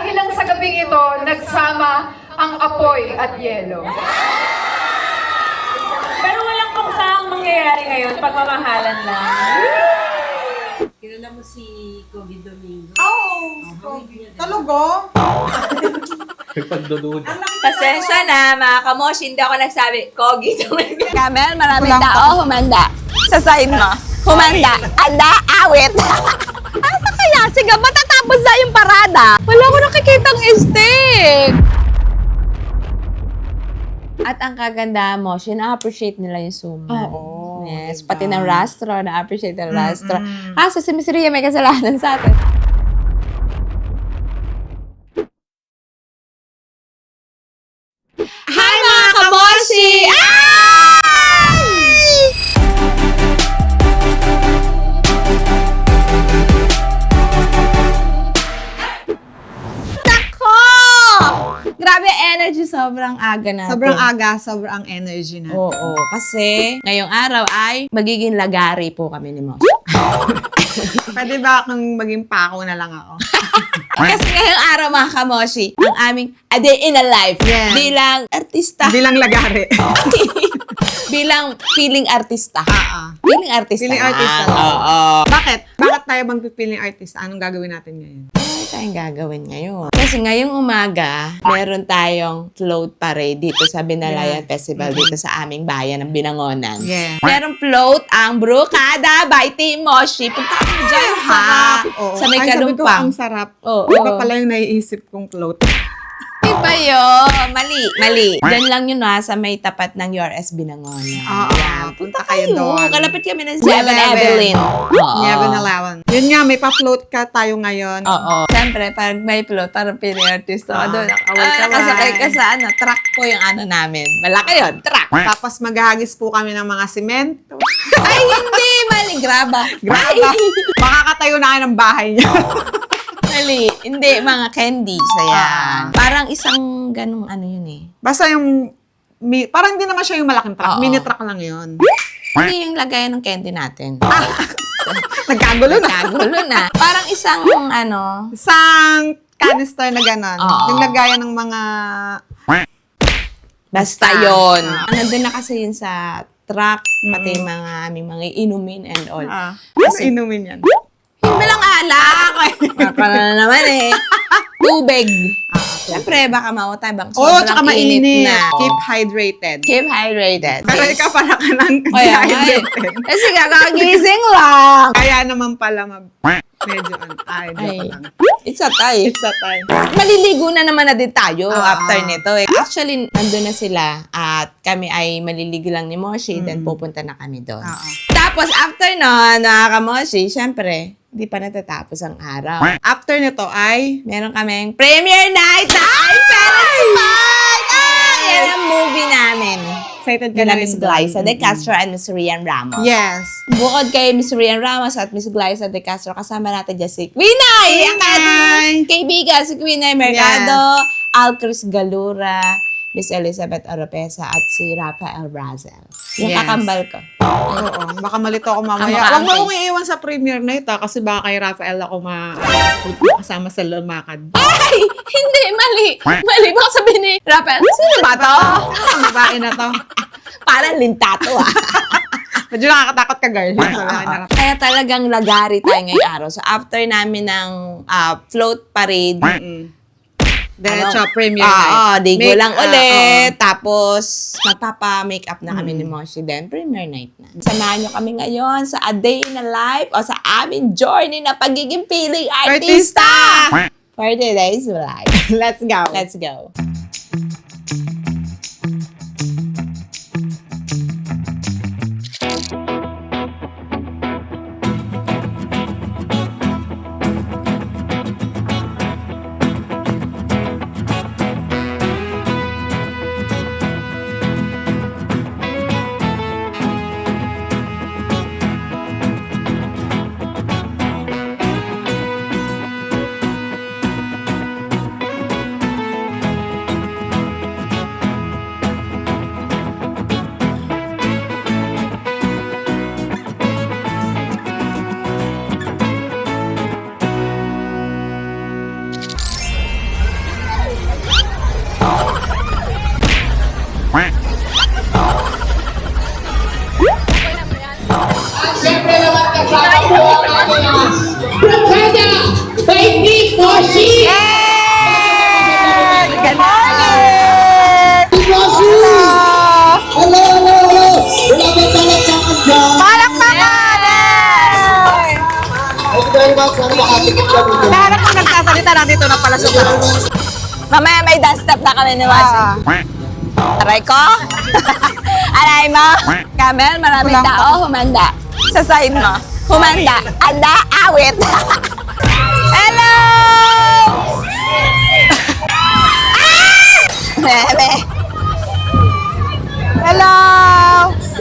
Dahil lang sa gabing ito, nagsama ang apoy at yelo. Pero walang paksang mangyayari ngayon, pagmamahalan lang. Kilala mo si Kobe Domingo? Talaga? Pasensya na, mga kamosh, hindi ako nagsabi, Kogi. Camel, maraming tao, humanda. Sa side mo, humanda. Anda, awit. Ano kaya? Sige, matatapos na yung parada. Wala ko nakikitang stick. At ang kagandahan mo, na-appreciate nila yung suman. Oo. Yes, pati ng rastro, na-appreciate ng rastro. Kaso si Miss Ria may kasalanan sa atin. Hi mga kamoshi! Nako! Grabe energy, sobrang aga natin. Sobrang aga, sobrang energy na. Oo, kasi ngayong araw ay magiging lagari po kami ni Mosh. Pwede ba akong maging pako na lang ako? Kasi ngayong araw mga kamoshi, ang aming a day in a life Yes. bilang artista. Hindi lang lagari. Bilang feeling artista. Ah. Feeling artista. Feeling na. artista. Oo. Bakit? Bakit tayo magpipiling artist? Anong gagawin natin ngayon? Ano tayong gagawin ngayon? Kasi ngayong umaga, meron tayong float parade dito sa Binalayan Festival dito sa aming bayan ng Binangonan. Yeah. Merong float ang Brukada by Team Moshi. Punta kami dyan sa, Oo. sa may Ay, sabi ko, kalumpang. ang sarap. Oo. Iba pala yung naiisip kong float. Iba yun. Mali. Diyan lang yun sa may tapat ng URS Binangonan. Oo. Yan. Punta kayo doon. Kalapit kami ng 7-Eleven. 7-Evelyn. Oo. 11-11. Yun nga, may pa-float ka tayo ngayon. Oo. Siyempre, pag may float, parang pini-artist ako doon. away ka ba? Kasakay ka sa truck po yung namin. Malaki yun, truck. Tapos maghahagis po kami ng mga simento. Ay, hindi! Mali, graba. Graba. Ay, Makakatayo na kayo ng bahay niya. mali. Hindi, mga candies. Ayan. Parang isang ganong yun eh. Basta yung, parang hindi naman siya yung malaking truck. Oo. Mini truck lang yun. Hindi yung lagayan ng candy natin. Nagkagulo na. Nagulo na. Parang isang Isang canister na gano'n. Oo. Yung lagayan ng mga... basta yun. Nandun na kasi yun sa truck, pati mga aming mga inumin and all. Kasi inumin yan. Hindi lang alak. Para na naman eh. Tubig. Siyempre, baka mautay. Baka Tsaka sobrang init mainit. na. Keep hydrated. Keep hydrated. Pero ikaw para ka nang Kaya nga eh. dehydrated. Kasi kakagising lang. Kaya naman pala medyo Ay, joke lang. it's a tie. It's a time. Maliligo na naman na din tayo Ah. after nito eh. Actually, nandun na sila at kami ay maliligo lang ni Moshi, then pupunta na kami doon. Oo. Tapos after nun, mga kamoshi, syempre, hindi pa natatapos ang araw. After nito ay... Meron kaming premiere night sa iParents Park! Yan ang movie namin. Excited ka Nila na Miss rin Glyza doon. De Castro and Miss Rian Ramos. Yes. Bukod kay Miss Rian Ramos at Miss Glyza De Castro, kasama natin dyan si Quinay! Ang ating kaibigan, si Quinay Mercado, Alcris Galura, Miss Elizabeth Oropesa, at si Rafael Brazel. Yung Yes. kakambal ko. Oo. Baka malito ako mamaya. Ang Huwag mo makaangkis. akong iiwan sa premiere na ito kasi baka kay Rafael ako kasama sa lumakad. Ay! Hindi! Mali! Mali! Baka sabihin ni Rafael, sino ba to? Ang babae na to. Parang lintato Medyo nakakatakot ka, girl. Sabi na Kaya talagang lagari tayo ngayong araw. So after namin ng float parade, Diretso, premiere night. digo Make- lang ulit. Tapos, magpapa-makeup na kami ni Moshi. Then, premiere night na. Samahan nyo kami ngayon sa A Day in a Life o sa aming journey na pagiging feeling artista! For today's life. Let's go. Let's go. Siyempre naman kasama po ang ating Brigada by Nick Moshi! Good morning! Moshi! Hello, hello, hello! Wala ba palakpakan dyan? Palakpakan! Thank you very much. Sana makatikip ka dito. Parang kung nagsasalita na dito na pala siya. Mamaya may dance step na kami ni Washi. Aray ko? Aray mo? Camel, maraming tao, humanda. Sa side mo. Humanda. Anda, awit. Hello! Bebe. Hello!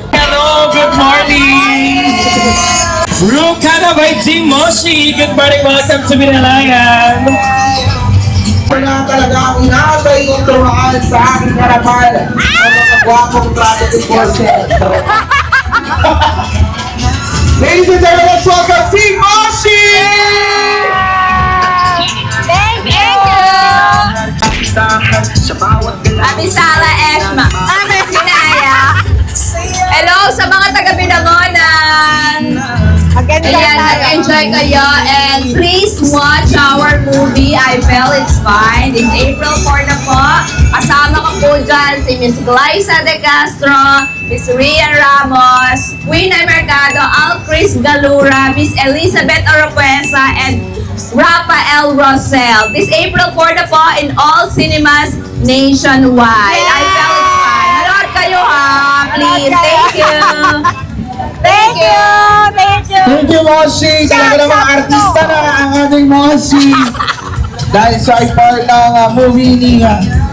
Hello, good morning! Rukana by Team Moshi! Good morning, welcome to Binalayan! Wala talaga ang inabay kong tumaan sa aking harapan. Ang mga gwapong plato ng Porsche. Ladies and gentlemen, let's welcome Team Moshi! Thank you! Ate Sara Esma. Ate Sinaya. Hello sa mga taga-Binangonan. Ayan, nag-enjoy kayo and please watch our movie, I Fell It's Fine. It's April 4 na po. Kasama ko po dyan si Miss Glyza De Castro, Miss Rian Ramos, Queen Mercado, Alcris Galura, Miss Elizabeth Oropuesa, and Rafael Rosel. This April 4 na po in all cinemas nationwide. I Fell It's Fine. Manood kayo ha, please. Thank you. Thank you. Thank you. Thank you, Moshi! Talaga namang artista na ang ating Moshi! Dahil siya ay part ng movie ni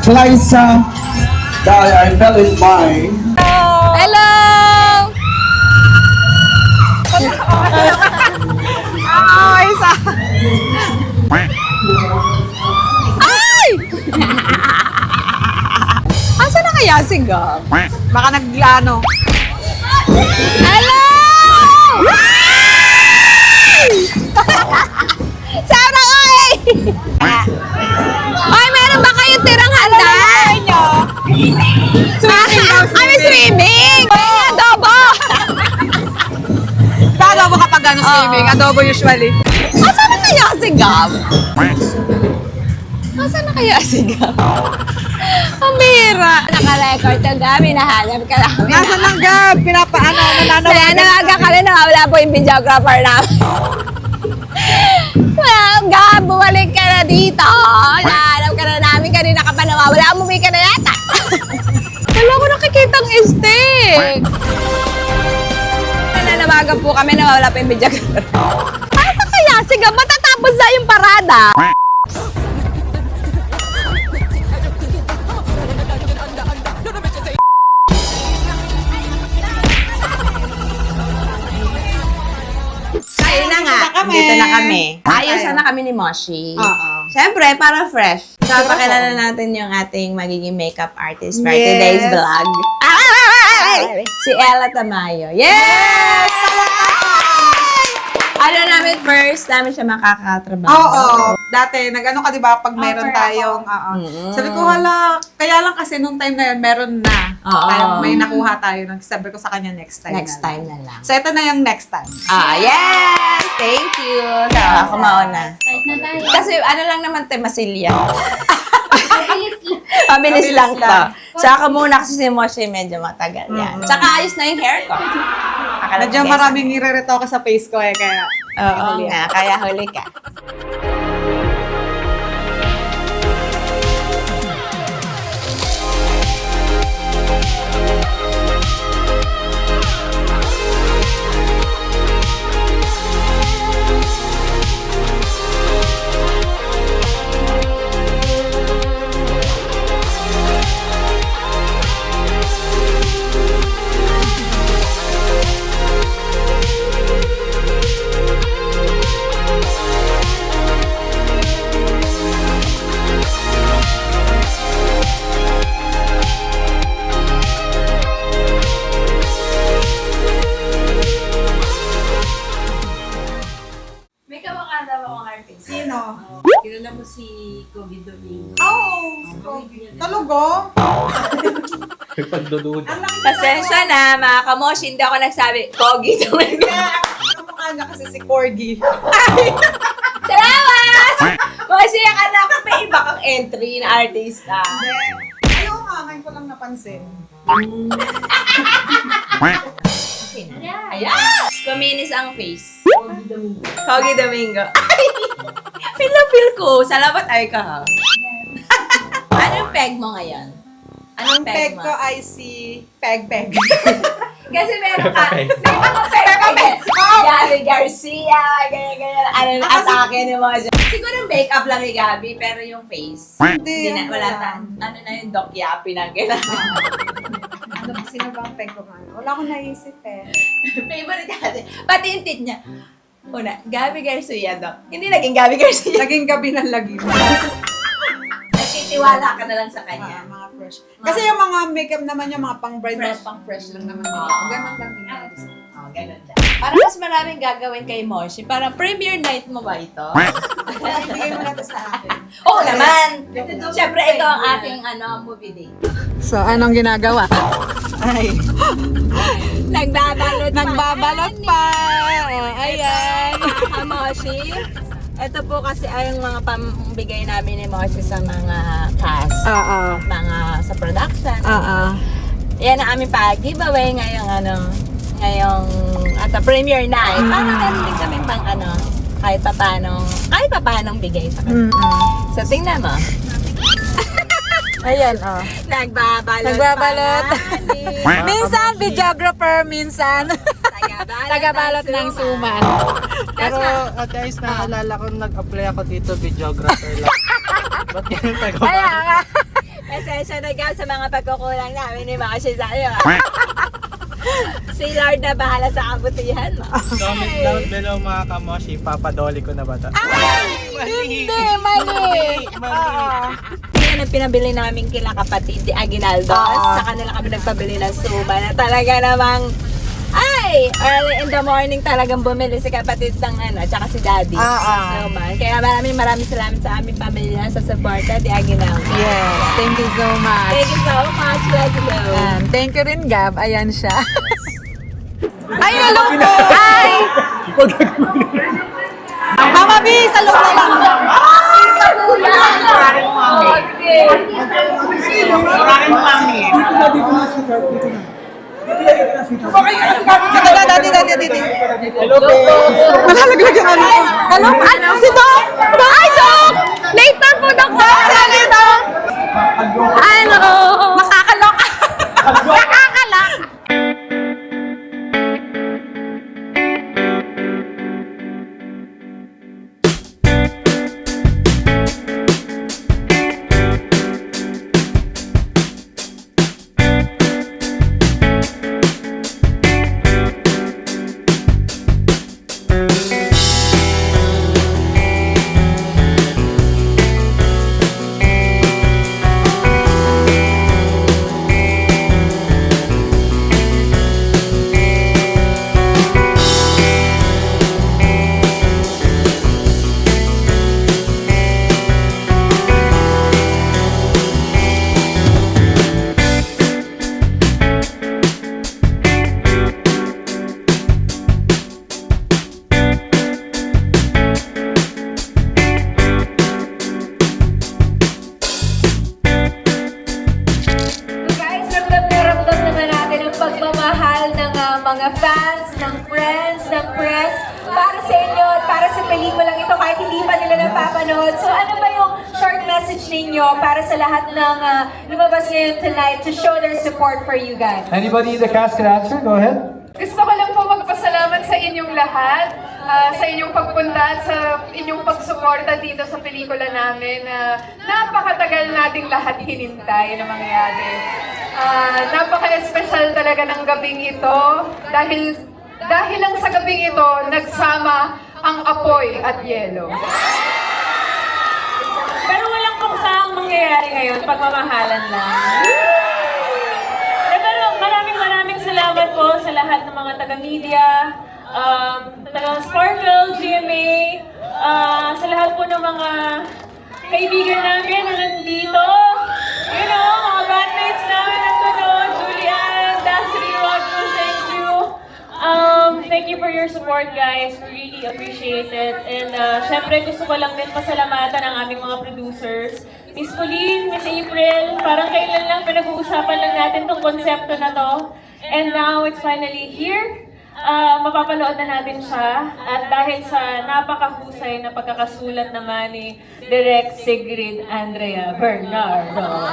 Glyza dahil I Fell It's Fine. Hello! Ay, sa... Ay! Asa na kaya si Gab? Baka nag-ano. Hello! Sarang oy! Oy, meron ba kayong tirang handa? Kami swimming! May adobo! Adobo kapag ano swimming. Adobo usually. Asa na kaya si Gab? Asa na kaya si Gab? Ang bihira. Naka-record ka, Gab. Hinahanap ka namin. Nasa lang Gab? Pinapaano? Kaya nangaga kami na wala po yung videographer namin. Well, Gab, bumalik ka na dito. Nahanap ka na namin. Kanina ka pa nawawala. Umuwi ka na yata. Wala ko nakikitang steak. Nananawagan po kami. Nawawala po yung videographer. Ano kaya? Sige, matatapos na yung parada. Ayun na nga. Dito na kami. Ayos na kami ni Moshi. Oo. Siyempre, para fresh. Papakilala natin yung ating magiging makeup artist for today's vlog. Si Ella Tamayo. Yes! Ano namin first, namin siya makakatrabaho. Oo. Dati, nag-ano ka, di ba, pag meron tayong, Sabi ko, hala, kaya lang kasi nung time na yun, meron na. Oo. May nakuha tayo. Sabi ko sa kanya, next time Next time na lang. So, ito na yung next time. Yes! Thank you. So, ako mauna. Kasi ano lang naman, Masilya. Pabilis lang to. So, ako muna kasi si Moshi medyo matagal yan. Tsaka ayos na yung hair ko. Medyo maraming nire-retoke sa face ko eh, kaya... Oo nga, kaya huli ka. Coby Domingo. Talaga? Pasensya na, mga kamoshi, hindi ako nagsabi, Kogi Domingo. Ang mukha niya kasi si Corgi. Salamat! Moshi, akala ko may iba kang entry na artista. Ayaw nga, ngayon ko lang napansin. Ayan! Kuminis ang face. Coby Domingo. Kogi Domingo. Ay! Feel ko. Salamat ay ka ha. Anong peg mo ngayon? Anong Ang peg mo? ko ay si Peg. Kasi meron ka. May mga peg. Gabi Garcia, ganyan. Ano, atake ni Mojo. Siguro make-up lang ni Gabi, pero yung face. Hindi na, wala na. Ano na yung Doc Yapi na kailangan. Sino bang peg ko ngayon? Wala akong naisip eh. Favorite kasi. Pati yung tit niya. Una, Gabi Garcia, Doc. Hindi naging Gabi Garcia. Laging gabi ng lagi. Nagtitiwala ka na lang sa kanya. Mga fresh. Kasi yung mga makeup naman niya, mga pang bride, Fresh. pang fresh lang naman. Oo. Ganun lang din. Oh, ganun lang. Para mas maraming gagawin kay Moshi. Para premiere night mo ba ito? Ibigay mo na to sa akin. Oo naman! Siyempre, ito ang aking movie date. So, anong ginagawa? Ay. Nagbabalot Nagbabalot pa. Ayan! Moshi. Ito po kasi ay yung mga pambigay namin ni Moshi sa mga cast. Oo. Mga sa production. Oo. Yan ang aming pag-giveaway ngayong at the premiere night. Para meron din kami pang kahit papanong bigay sa kanila. So, tingnan mo. Ayan, Nagbabalot. Minsan, videographer, minsan. Tagabalot ng suman. Pero guys, naalala ko nag-apply ako dito, videographer lang. Ba't ganun tayo? Kaya nga. Pasensya na ka sa mga pagkukulang namin ni Moshi sa'yo. Si Lord na bahala sa kabutihan mo. Comment down below mga kamoshi, papadoli ko na ba ito? Hindi, mali. Yan ang pinabili namin kila kapatid di Aguinaldo. Sa kanila kami nagpabili ng suba na talaga namang early in the morning talagang bumili si kapatid ng tsaka si daddy. Suman. Kaya maraming salamat sa aming pamilya sa suporta di Aguinaldo. Yes, thank you so much. Thank you so much, let's go. Thank you rin, Gab. Ayan siya. Ay, hello po! Ay! Mama B, sa loob na lang. Dito. Malalaglag yung ano. Hello? Ano? Si Doc? Ay, Doc! Later po, Doc. Later. Ano? Makakaloka. Nakakalak. mga fans, ng friends, ng press, para sa inyo at para sa pelikulang ito kahit hindi pa nila napapanood. So ano ba yung short message ninyo para sa lahat ng lumabas ngayon tonight to show their support for you guys? Anybody in the cast can answer? Go ahead. Gusto ko lang po magpasalamat sa inyong lahat, sa inyong pagpunta at sa inyong pagsuporta dito sa pelikula namin. Napakatagal nating lahat hinintay na mangyayari. Napaka-espesyal talaga ng gabing ito dahil lang sa gabing ito, nagsama ang apoy at yelo. Pero walang pangsahang mangyayari ngayon, pagmamahalan lang. Pero maraming salamat po sa lahat ng mga taga-media, taga-Sparkle, GMA, sa lahat po ng mga kaibigan namin na nandito. You know, mga bandmates namin nandun, Julian, Dasri, Rodro, thank you. Thank you for your support, guys. We really appreciate it. And syempre, gusto ko lang din pasalamatan ang aming mga producers. Miss Pauline, Miss April, parang kailan lang pinag-uusapan lang natin tong konsepto na to. And now, it's finally here. Mapapanood na natin siya. At dahil sa napakahusay na pagkakasulat naman ni Direk Sigrid Andrea Bernardo.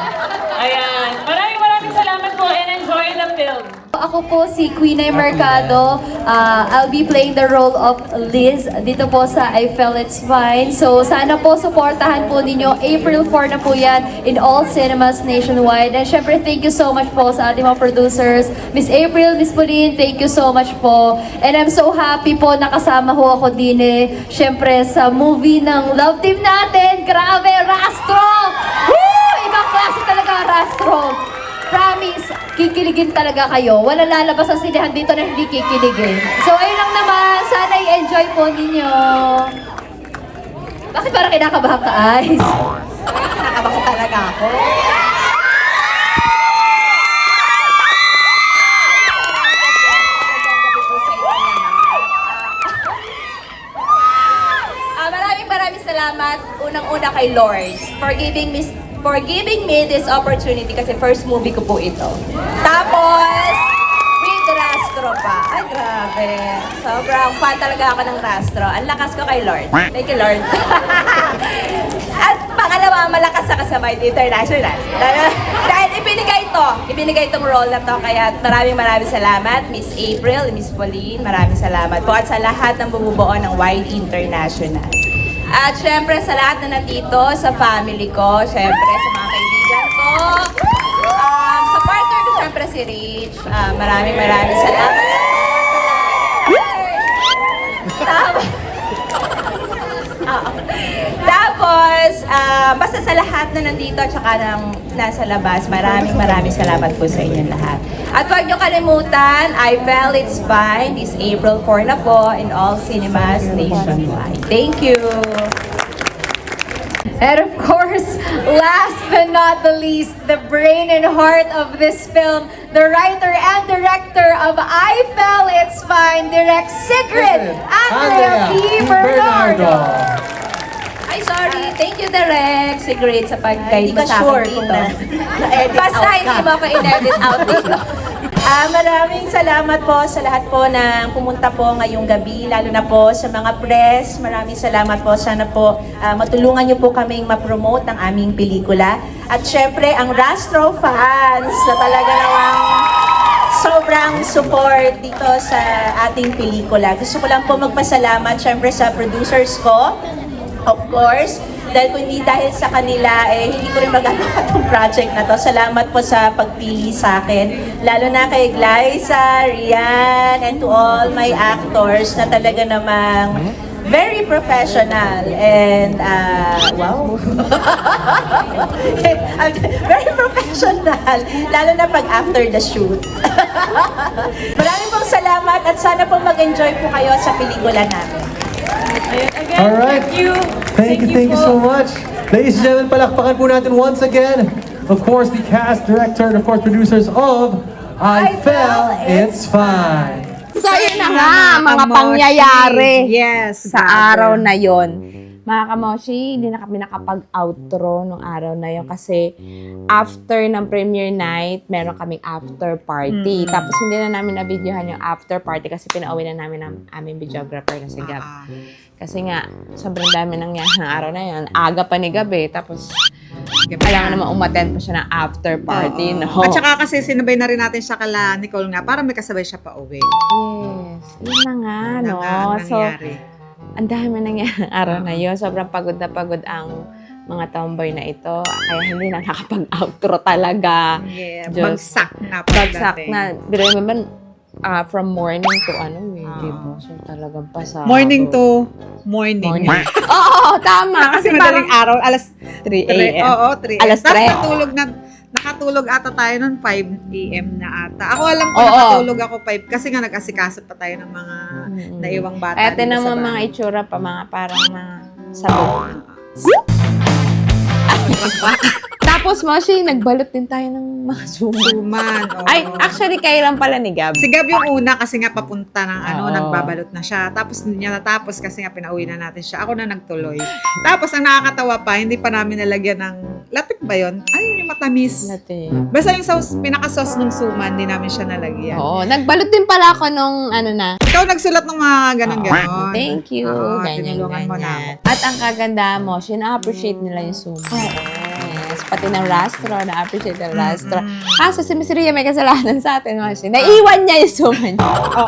Ayan. Maraming salamat po and enjoy the film. Ako po si Queen Ay Mercado. I'll be playing the role of Liz dito po sa I Felt It's Fine. So sana po supportahan po ninyo. April 4 na po yan in all cinemas nationwide. And syempre thank you so much po sa ating mga producers. Miss April, Miss Pauline, thank you so much po. And I'm so happy po nakasama ho ako din syempre sa movie ng love team natin. Grabe, Rastro! Woo! Ibang klase talaga, Rastro. Promise, kikiligin talaga kayo. Wala lalabas sa sinehan dito na hindi kikiligin. So, ayun lang naman. Sana i-enjoy po ninyo. Bakit parang kinakabahan ka, Ice? Nakakabahan talaga ako. Maraming salamat unang-una kay Lord for giving me this opportunity kasi first movie ko po ito. Tapos, with Rastro pa. Ay, grabe. Sobrang fan talaga ako ng Rastro. Ang lakas ko kay Lord. Thank you, Lord. At pangalawa, malakas sa kasabay international. Dahil ibinigay itong role na to. Kaya maraming salamat, Miss April, Miss Pauline. Maraming salamat po. At sa lahat ng bumubuo ng Wide International. At syempre sa lahat na nandito, sa family ko, syempre sa mga kaibigan ko, sa partner ko, syempre si Rich. Maraming salamat sa Tapos, basta sa lahat na nandito at saka nasa labas, maraming salamat po sa inyong lahat. At huwag niyo kalimutan, I Felt It's Fine this April 4 na po in all cinemas nationwide. Thank you! And of course, last but not the least, the brain and heart of this film, the writer and director of I Felt It's Fine, Direk Sigrid Andrea P. Bernardo. Ay, sorry. Thank you, Direk Sigrid, sa pag-guide mo sa akin dito. Basta hindi mo ako in-edit out dito. Maraming salamat po sa lahat po na pumunta po ngayong gabi, lalo na po sa mga press. Maraming salamat po. Sana po matulungan niyo po kaming ma-promote ang aming pelikula. At syempre, ang Rastro fans na talaga namang sobrang support dito sa ating pelikula. Gusto ko lang po magpasalamat syempre sa producers ko, of course. Dahil kung hindi dahil sa kanila, hindi ko rin magagawa itong project na to. Salamat po sa pagpili sa akin. Lalo na kay Glyza, Rian, and to all my actors na talaga namang very professional and wow. Very professional, lalo na pag after the shoot. Maraming pong salamat at sana po mag-enjoy po kayo sa pelikula namin. All right. Thank you so much. Ladies and gentlemen, palakpakan po natin once again. Of course, the cast, director, and of course, producers of I Felt It's Fine. So, yun na nga, mga pangyayari sa araw na yon. Mga kamoshi, hindi na kami nakapag-outro nung araw na yon kasi after ng premiere night, meron kaming after party. Tapos hindi na namin na-videohan yung after party kasi pinauwi na namin ang aming videographer na si Gab. Kasi nga, sobrang dami nangyari ng araw na yon. Aga pa ni Gab eh. Tapos, kailangan naman umattend pa siya ng after party, no? At saka kasi sinabay na rin natin siya kala Nicole nga, para may kasabay siya pa uwi. Yes. Yun na nga, no? So, ang dami nangyari ng araw na yun. Sobrang pagod na pagod ang mga tomboy na ito. Kaya hindi na nakapag-outro talaga. Yeah, Just bagsak na. Bagsak na. Pero naman, from morning to diba? So talagang pasado. Morning to morning. Oo, tama. Kasi madaling araw, alas 3 a.m. Oo, 3 a.m. Alas Tapos 3. nakatulog ata tayo noon 5 a.m. na ata. Ako alam ko nakatulog ako 5 kasi nga nag-asikaso pa tayo ng mga naiwang bata. Kaya naman mga itsura pa, mga parang mga sabog. Tapos, Moshi, nagbalot din tayo ng mga suman. Suman. oo. Ay, actually, kayo lang pala ni Gab. Si Gab yung una kasi nga papunta ng Oo. nagbabalot na siya. Tapos hindi niya natapos kasi nga pinauwi na natin siya. Ako na nagtuloy. Tapos ang nakakatawa pa, hindi pa namin nalagyan ng latik ba yun? Ano yung matamis? Natin. Basta yung sauce, pinaka-sauce ng suman, hindi namin siya nalagyan. Oo, nagbalot din pala ako nung ano na. Ikaw nagsulat ng mga ganon-ganon. Thank you. Oo, Ganyan, tinulungan mo na ganyan. At ang kaganda mo, na-appreciate nila yung suman. Yes, pati ng rastro, na-appreciate ng rastro. Kaso si Miss Ria may kasalanan sa atin, Moshi. Naiwan niya yung suman niya. Oo.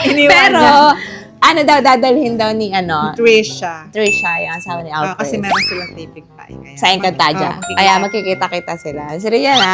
Iniwan Pero, niya. ano daw, dadalhin daw ni, Trisha. Trisha, yung asawa ni Alfred. Kasi meron silang taping pa. Kaya, Sa Encantadia. makikita. Kaya magkikita-kita sila. Si Ria na,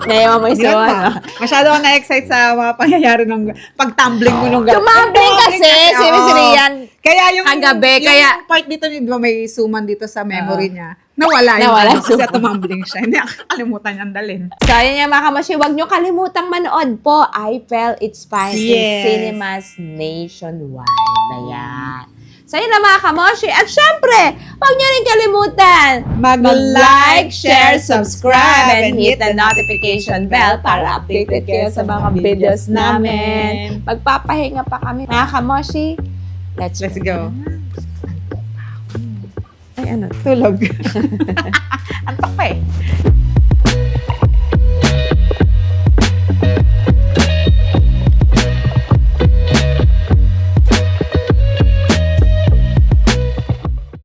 naiwan mo yung Hindi suman. ba? Masyado ako na-excite sa mga pangyayari ng pag-tumbling mo nung Tumambling kasi si Miss oo. Rian. Kaya yung, Kagabi, yung kaya- part dito, di ba may suman dito sa memory niya. Nawala Nawala yung kasi suman. tumambling siya. Hindi nakakalimutan niyang dalhin. So, ayun nga mga kamoshi, huwag niyo kalimutang manood po. I Felt It's Fine in Yes. cinemas nationwide. Ayan. So, yun na mga kamoshi. At syempre, huwag niyo rin kalimutan mag-like, share, subscribe, and hit the notification bell para updated kayo sa mga videos namin. Magpapahinga pa kami. Mga kamoshi, let's go. Ay, ano? Tulog. Antok pa eh.